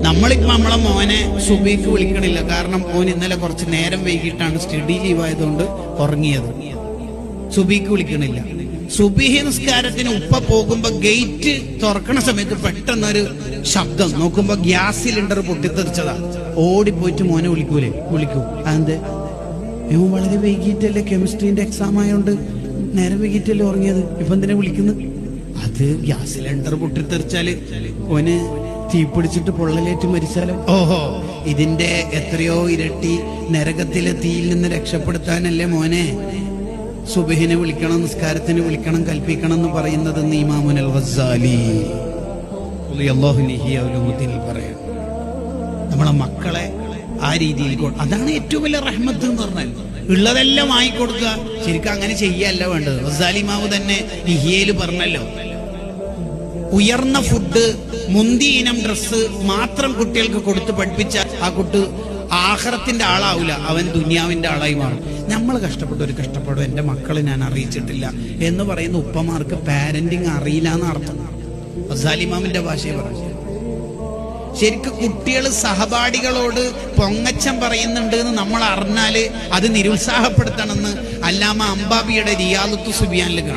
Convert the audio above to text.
നമ്മളിപ്പോ നമ്മളെ മോനെ സുബഹിക്ക് വിളിക്കണില്ല, കാരണം മോൻ ഇന്നലെ കുറച്ച് നേരം വൈകിട്ടാണ് സ്റ്റഡി ലീവ് ആയതുകൊണ്ട് ഉറങ്ങിയത്. സുബഹിക്ക് വിളിക്കണില്ല. സുബഹി നിസ്കാരത്തിന് ഉപ്പ പോകുമ്പോ ഗേറ്റ് തുറക്കണ സമയത്ത് പെട്ടെന്നൊരു ശബ്ദം, നോക്കുമ്പോ ഗ്യാസ് സിലിണ്ടർ പൊട്ടിത്തെറിച്ചതാ. ഓടിപ്പോയിട്ട് മോനെ വിളിക്കൂ. അതെന്ത്? ഇവൻ വളരെ വൈകിട്ടല്ലേ, കെമിസ്ട്രീന്റെ എക്സാം ആയതുകൊണ്ട് നേരം വൈകിട്ടല്ലേ ഉറങ്ങിയത്, ഇപ്പൊ എന്തിനാ വിളിക്കുന്നത്? അത് ഗ്യാസ് സിലിണ്ടർ പൊട്ടിത്തെറിച്ചാല് ഓന് തീപിടിച്ചിട്ട് പൊള്ളലേറ്റ് മരിച്ചാലോ? ഓഹോ, ഇതിന്റെ എത്രയോ ഇരട്ടി നരകത്തിലെ തീയിൽ നിന്ന് രക്ഷപ്പെടുത്താനല്ലേ മോനെ സുബഹിനെ വിളിക്കണം, നിസ്കാരത്തിന് വിളിക്കണം, കൽപ്പിക്കണം എന്ന് പറയുന്നത് ഇമാമുൽ ഗസാലി പറയാം. നമ്മളെ മക്കളെ ആ രീതിയിൽ, അതാണ് ഏറ്റവും വലിയ റഹ്മത്ത് എന്ന് പറഞ്ഞാൽ. ഉള്ളതെല്ലാം വാങ്ങിക്കൊടുക്കുക. ശരിക്കും അങ്ങനെ ചെയ്യല്ല വേണ്ടത്. ഗസാലി ഇമാമു തന്നെ ഇഹ്യയിൽ പറഞ്ഞല്ലോ, ഉയർന്ന ഫുഡ്, മുന്തി ഇനം ഡ്രസ്സ് മാത്രം കുട്ടികൾക്ക് കൊടുത്ത് പഠിപ്പിച്ചാൽ ആ കുട്ടി ആഖിറത്തിന്റെ ആളാവൂല, അവൻ ദുനിയാവിന്റെ ആളായി മാറും. നമ്മൾ ഒരു കഷ്ടപ്പെടും എന്റെ മക്കളെ ഞാൻ അറിയിച്ചിട്ടില്ല എന്ന് പറയുന്ന ഉപ്പമാർക്ക് പാരന്റിങ് അറിയില്ല എന്ന് അർത്ഥം. ഗസാലി ഇമാമിന്റെ ഭാഷയെ പറഞ്ഞു. ശരിക്കും കുട്ടികൾ സഹപാഠികളോട് പൊങ്ങച്ചം പറയുന്നുണ്ട് എന്ന് നമ്മൾ അറിഞ്ഞാല് അത് നിരുത്സാഹപ്പെടുത്തണമെന്ന് അല്ലാമ അംബാബിയുടെ റിയാദത്തു സുബിയാനിൽ കാണാം.